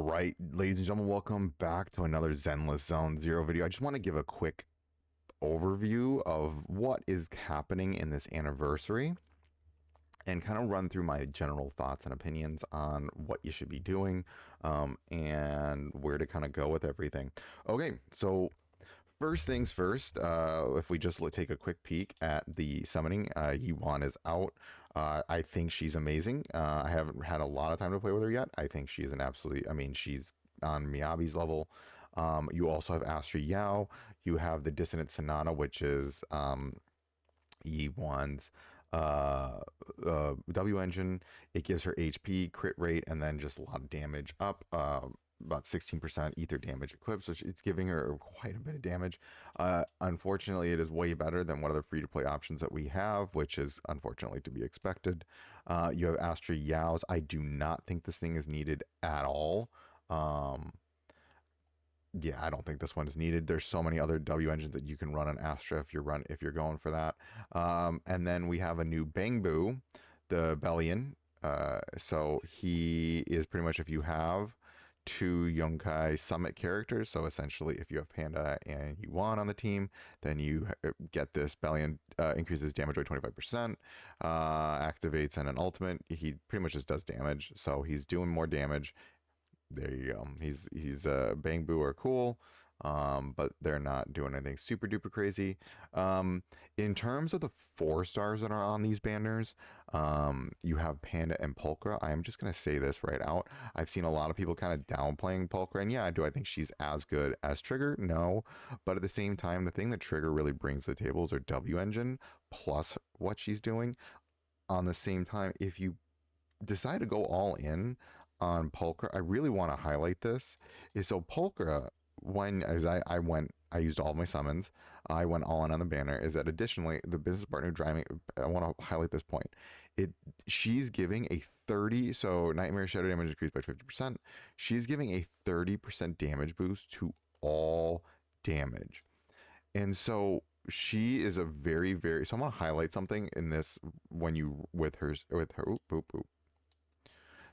All right, ladies and gentlemen, welcome back to another Zenless Zone Zero video. I just want to give a quick overview of what is happening in this anniversary and kind of run through my general thoughts and opinions on what you should be doing and where to kind of go with everything. Okay, so first things first, if we just take a quick peek at the summoning, Yuan is out. I think she's amazing. I haven't had a lot of time to play with her yet. I think she is an absolutely, I mean, she's on Miyabi's level. You also have Astra Yao. You have the Dissonant Sonata, which is Yuan's W engine. It gives her HP, crit rate, and then just a lot of damage up. About 16% ether damage equipped, so it's giving her quite a bit of damage. Unfortunately, it is way better than one of the free-to-play options that we have, which is unfortunately to be expected. You have Astra Yao's. I do not think this thing is needed at all. Yeah, I don't think this one is needed. There's so many other W engines that you can run on Astra if you're going for that. And then we have a new Bangbu, the Bellion. So he is pretty much, if you have two Yonkai Summit characters, so essentially if you have Panda and Yuan on the team, then you get this Bellion, increases damage by 25%, activates in an ultimate. He pretty much just does damage, so he's doing more damage. There you go. He's Bangbu are cool, but they're not doing anything super duper crazy. In terms of the 4-stars that are on these banners, you have Panda and Pulchra. I am just gonna say this right out. I've seen a lot of people kind of downplaying Pulchra, and yeah, do I think she's as good as Trigger? No, but at the same time, the thing that Trigger really brings to the table is her W engine plus what she's doing. On the same time, if you decide to go all in on Pulchra, I really want to highlight this. Is so Pulchra, when as I used all my summons, I went all in on the banner. Is that additionally the business partner driving? I want to highlight this point. She's giving a 30, so Nightmare Shadow damage increased by 50%. She's giving a 30% damage boost to all damage, and so she is a very very. So I'm gonna highlight something in this when you with her. Oop, oop, oop.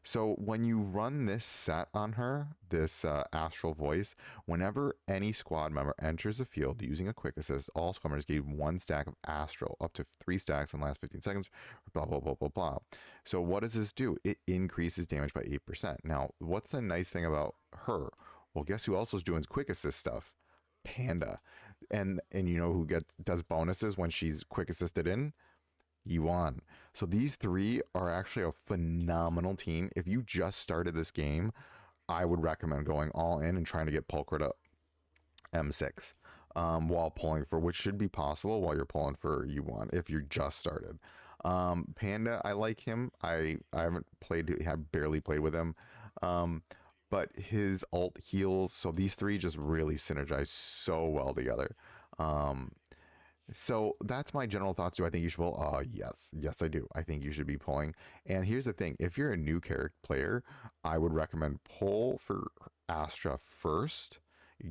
So when you run this set on her, this Astral Voice, whenever any squad member enters the field using a quick assist, all squad members give 1 stack of Astral, up to 3 stacks in the last 15 seconds, blah, blah, blah, blah, blah. So what does this do? It increases damage by 8%. Now, what's the nice thing about her? Well, guess who else is doing quick assist stuff? Panda. And you know who does bonuses when she's quick assisted in? Yuan. So these three are actually a phenomenal team. If you just started this game, I would recommend going all in and trying to get Pulchra to M6 while pulling for, which should be possible while you're pulling for Yuan if you're just started. Panda, I like him. I haven't played, have barely played with him. But his ult heals, so these three just really synergize so well together. So that's my general thoughts. Do I think you should pull? Yes. Yes, I do. I think you should be pulling. And here's the thing. If you're a new character player, I would recommend pull for Astra first.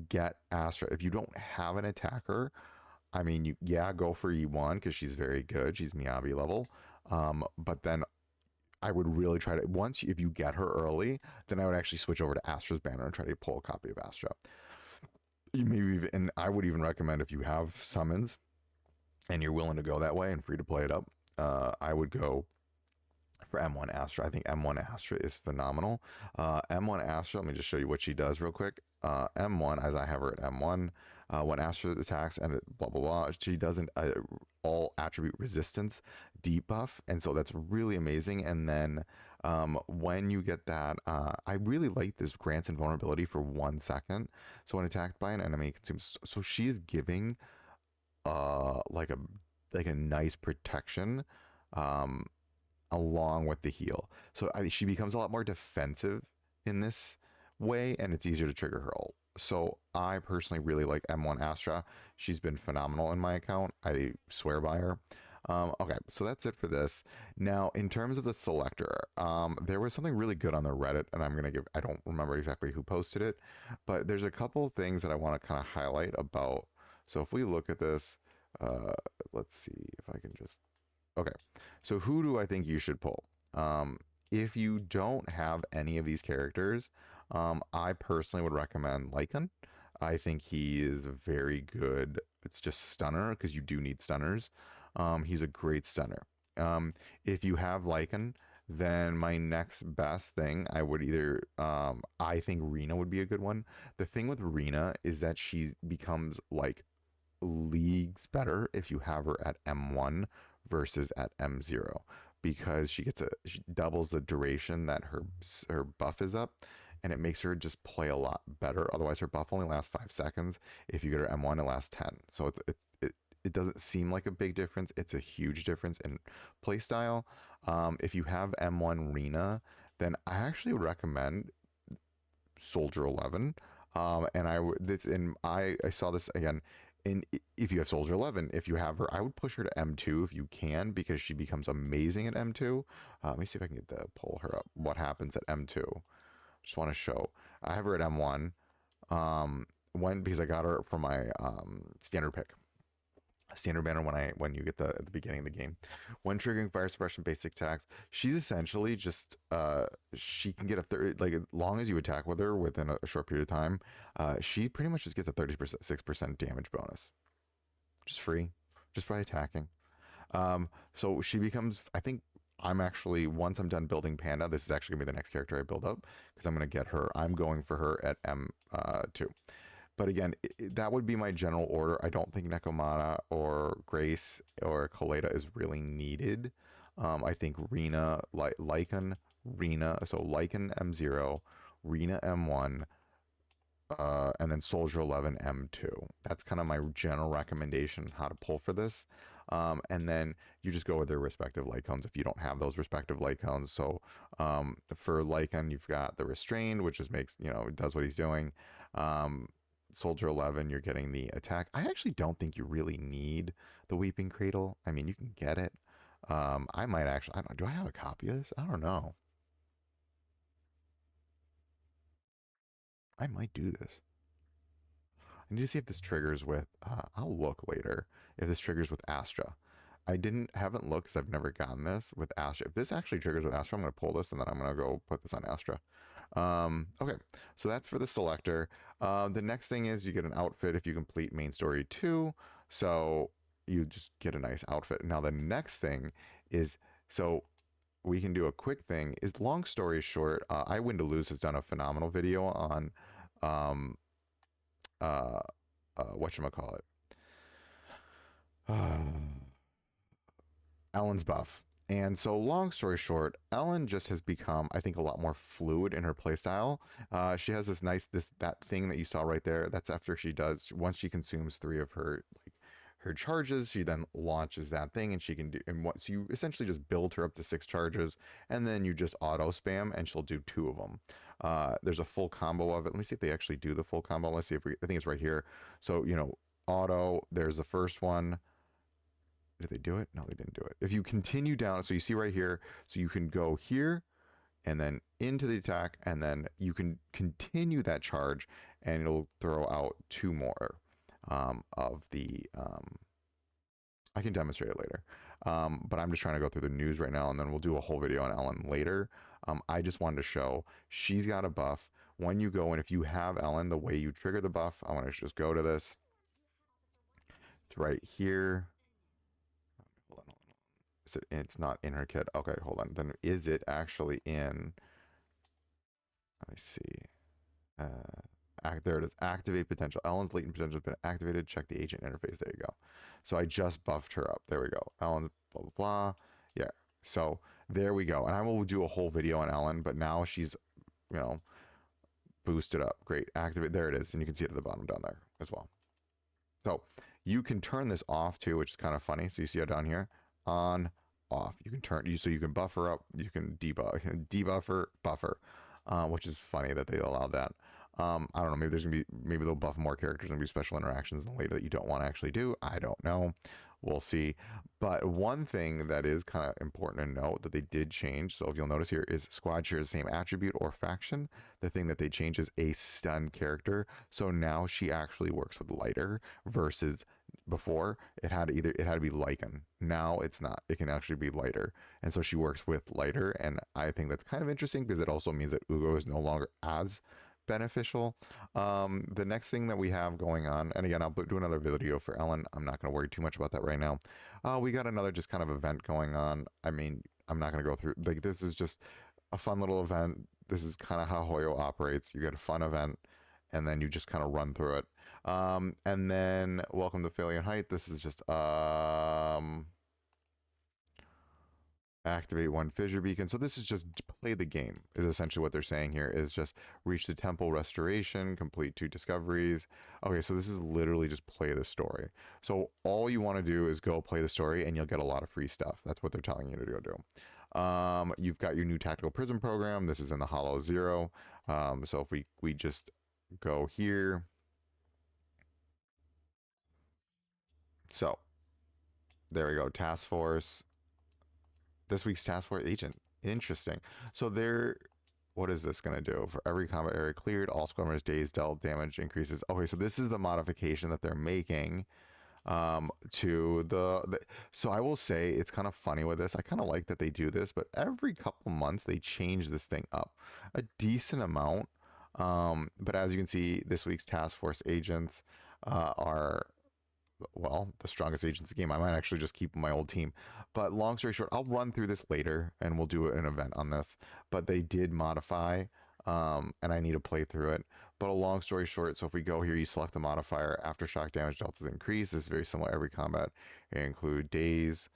Get Astra. If you don't have an attacker, I mean, go for E1 because she's very good. She's Miyabi level. But then I would really try to, if you get her early, then I would actually switch over to Astra's banner and try to pull a copy of Astra. And I would even recommend if you have summons, and you're willing to go that way and free to play it up, I would go for M1 Astra. I think M1 Astra is phenomenal. M1 Astra, let me just show you what she does real quick. M1, as I have her at M1, when Astra attacks and blah, blah, blah, she does an all attribute resistance debuff. And so that's really amazing. And then when you get that, I really like this grants invulnerability for 1 second. So when attacked by an enemy, consumes. So she's giving like a nice protection along with the heal. So she becomes a lot more defensive in this way, and it's easier to trigger her ult. So I personally really like M1 Astra. She's been phenomenal in my account. I swear by her. Okay, so that's it for this. Now, in terms of the selector, there was something really good on the Reddit, and I don't remember exactly who posted it, but there's a couple of things that I want to kind of highlight about. So if we look at this, let's see if I can just, okay. So who do I think you should pull? If you don't have any of these characters, I personally would recommend Lycan. I think he is very good. It's just stunner because you do need stunners. He's a great stunner. If you have Lycan, then my next best thing I would either I think Rena would be a good one. The thing with Rena is that she becomes like leagues better if you have her at M1 versus at M0 because she doubles the duration that her buff is up, and it makes her just play a lot better. Otherwise, her buff only lasts 5 seconds. If you get her M1, it lasts 10. So it doesn't seem like a big difference. It's a huge difference in playstyle. If you have M1 Rena, then I actually would recommend Soldier 11. And I saw this again. And if you have Soldier 11, if you have her, I would push her to M2 if you can because she becomes amazing at M2. Let me see if I can pull her up. What happens at M2? Just want to show. I have her at M1. Because I got her for my standard pick. Standard banner when you get at the beginning of the game. When triggering fire suppression basic attacks, she's essentially just she can get a 30, like as long as you attack with her within a short period of time, she pretty much just gets a 36% damage bonus. Just free, just by attacking. So she becomes, I think I'm actually, once I'm done building Panda, this is actually gonna be the next character I build up because I'm gonna get her. I'm going for her at M2. But again, that would be my general order. I don't think Nekomata or Grace or Kaleda is really needed. I think Rena, Lycan, Rena, so Lycan M0, Rena M1, and then Soldier 11 M2. That's kind of my general recommendation how to pull for this. And then you just go with their respective light cones if you don't have those respective light cones. So for Lycan, you've got the Restrained, which just makes, does what he's doing. Soldier 11, you're getting the attack. I actually don't think you really need the Weeping Cradle. I mean, you can get it. I might actually, I don't know, do I have a copy of this? I don't know. I might do this. I need to see if this triggers with, I'll look later, if this triggers with Astra. Haven't looked because I've never gotten this with Astra. If this actually triggers with Astra, I'm going to pull this and then I'm going to go put this on Astra. Okay, so that's for the selector. The next thing is you get an outfit if you complete main story 2. So you just get a nice outfit. Now the next thing is, so we can do a quick thing, is long story short, I Win to Lose has done a phenomenal video on whatchamacallit. Ellen's buff. And so, long story short, Ellen just has become, I think, a lot more fluid in her playstyle. She has that thing that you saw right there. That's after once she consumes 3 of her charges, she then launches that thing, and she can do. And once you essentially just build her up to 6 charges, and then you just auto spam, and she'll do 2 of them. There's a full combo of it. Let me see if they actually do the full combo. Let's see I think it's right here. So auto. There's the first one. Did they do it? No, they didn't do it. If you continue down, so you see right here, so you can go here and then into the attack, and then you can continue that charge, and it'll throw out 2 more of the. I can demonstrate it later, but I'm just trying to go through the news right now, and then we'll do a whole video on Ellen later. I just wanted to show she's got a buff. When you go and if you have Ellen, the way you trigger the buff, I want to just go to this. It's right here. Hold on. It's not in her kit. Okay, hold on. Then is it actually in? Let me see. There it is. Activate potential. Ellen's latent potential has been activated. Check the agent interface. There you go. So I just buffed her up. There we go. Ellen's blah, blah, blah. Yeah. So there we go. And I will do a whole video on Ellen, but now she's, boosted up. Great. Activate. There it is. And you can see it at the bottom down there as well. So you can turn this off too, which is kind of funny. So you see how down here, on, off. You can so you can buffer up. You can debuffer, buffer, which is funny that they allowed that. I don't know. Maybe they'll buff more characters and be special interactions later that you don't want to actually do. I don't know. We'll see. But one thing that is kind of important to note that they did change. So if you'll notice here is squad shares the same attribute or faction. The thing that they changed is a stun character. So now she actually works with lighter versus before it had to be lichen. Now it's not. It can actually be lighter, and so she works with lighter, and I think that's kind of interesting because it also means that Ugo is no longer as beneficial. The next thing that we have going on, and again, I'll do another video for Ellen. I'm not going to worry too much about that right now. We got another just kind of event going on. I mean, I'm not going to go through, like, this is just a fun little event. This is kind of how Hoyo operates. You get a fun event, and then you just kind of run through it. And then welcome to Phalian Height. This is just activate one fissure beacon. So this is just play the game, is essentially what they're saying here, is just reach the temple restoration, complete 2 discoveries. Okay, so this is literally just play the story. So all you want to do is go play the story and you'll get a lot of free stuff. That's what they're telling you to go do. You've got your new tactical prison program. This is in the Hollow Zero. So if we just go here. So there we go, task force. This week's task force agent. Interesting. So what is this going to do? For every combat area cleared, all squad days dealt damage increases. Okay, so this is the modification that they're making to so I will say it's kind of funny with this. I kind of like that they do this, but every couple months they change this thing up a decent amount. But as you can see, this week's task force agents are, well, the strongest agents in the game. I might actually just keep my old team. But long story short, I'll run through this later and we'll do an event on this. But they did modify, and I need to play through it. But a long story short, so if we go here, you select the modifier, aftershock damage delta is increased. This is very similar to every combat. It include days.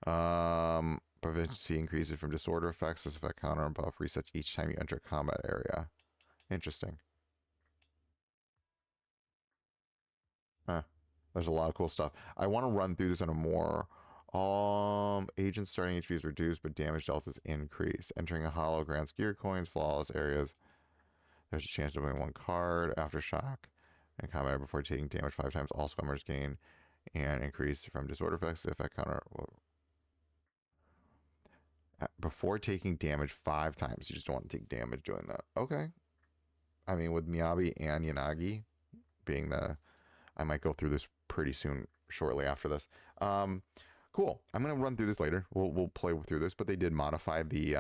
Proficiency increases from disorder effects. This effect counter and buff resets each time you enter a combat area. Interesting. Huh. There's a lot of cool stuff. I want to run through this in a more agents starting HP is reduced, but damage delta is increased. Entering a hollow grants gear coins, flawless areas. There's a chance to win 1 card. Aftershock and combat before taking damage 5 times. All swimmers gain and increase from disorder effects. The effect counter before taking damage 5 times. You just don't want to take damage doing that. Okay. I mean, with Miyabi and Yanagi being I might go through this pretty soon, shortly after this. Cool. I'm going to run through this later. We'll play through this, but they did modify the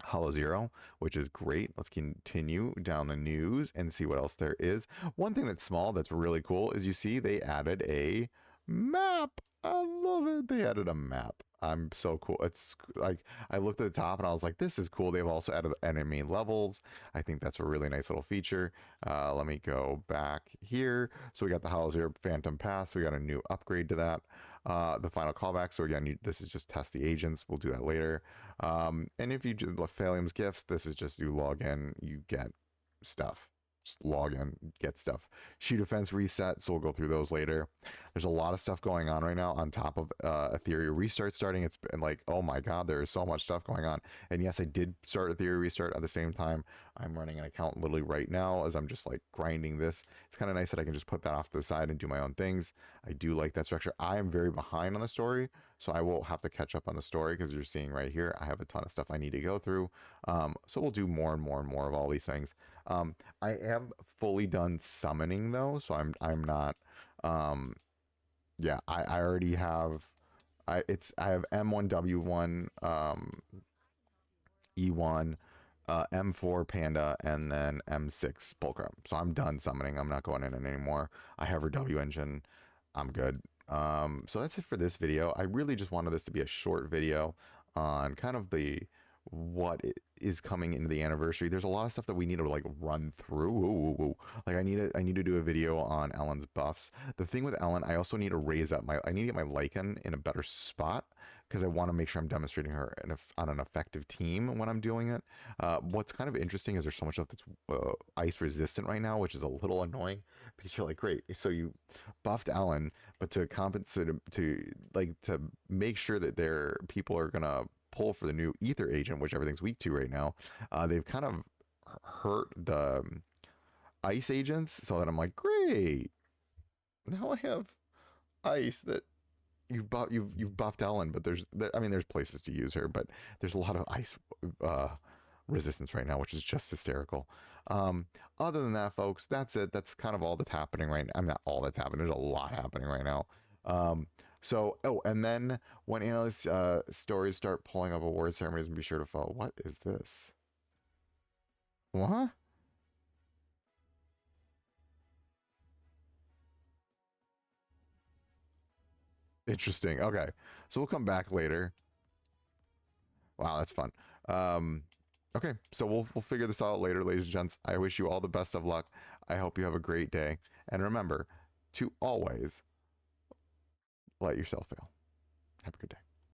Hollow Zero, which is great. Let's continue down the news and see what else there is. One thing that's small that's really cool is you see they added a map. I love it. They added a map. I'm so cool. It's like, I looked at the top and I was like, this is cool. They've also added enemy levels. I think that's a really nice little feature. Let me go back here. So we got the Hollow Zero Phantom Pass. We got a new upgrade to that. The final callback. So again, this is just test the agents. We'll do that later. And if you do Phalium's gifts, this is just you log in, you get stuff. Just log in, get stuff. Shoe defense reset, so we'll go through those later. There's a lot of stuff going on right now on top of Ethereum restart starting. It's been like, oh my god, there is so much stuff going on. And yes, I did start Ethereum restart at the same time. I'm running an account literally right now as I'm just like grinding this. It's kind of nice that I can just put that off to the side and do my own things. I do like that structure. I am very behind on the story, so I will have to catch up on the story because you're seeing right here, I have a ton of stuff I need to go through. So we'll do more and more and more of all these things. I am fully done summoning though, so I'm not. Yeah, I already have. I have M1W1, E1, M4 Panda, and then M6 Pulcrum. So I'm done summoning. I'm not going in anymore. I have her W engine. I'm good. So that's it for this video. I really just wanted this to be a short video on kind of what is coming into the anniversary. There's a lot of stuff that we need to like run through. Like I need to do a video on Ellen's buffs. The thing with Ellen, I also need to raise up I need to get my Lycan in a better spot because I want to make sure I'm demonstrating her on an effective team when I'm doing it. What's kind of interesting is there's so much stuff that's ice resistant right now, which is a little annoying because you're like, great, so you buffed Ellen, but to compensate, to make sure that people are gonna pull for the new ether agent, which everything's weak to right now, they've kind of hurt the ice agents, so that I'm like, great, now I have ice that you've buffed Ellen, but there's places to use her, but there's a lot of ice resistance right now, which is just hysterical. Um, Other than that, folks, that's it. That's kind of all that's happening right now. I'm not all that's happening. There's a lot happening right now. Um, oh, and then when analysts stories start pulling up award ceremonies, be sure to follow. What is this? What? Interesting. Okay, so we'll come back later. Wow, that's fun. Um, okay, so we'll figure this out later, ladies and gents. I wish you all the best of luck. I hope you have a great day, and remember to always let yourself fail. Have a good day.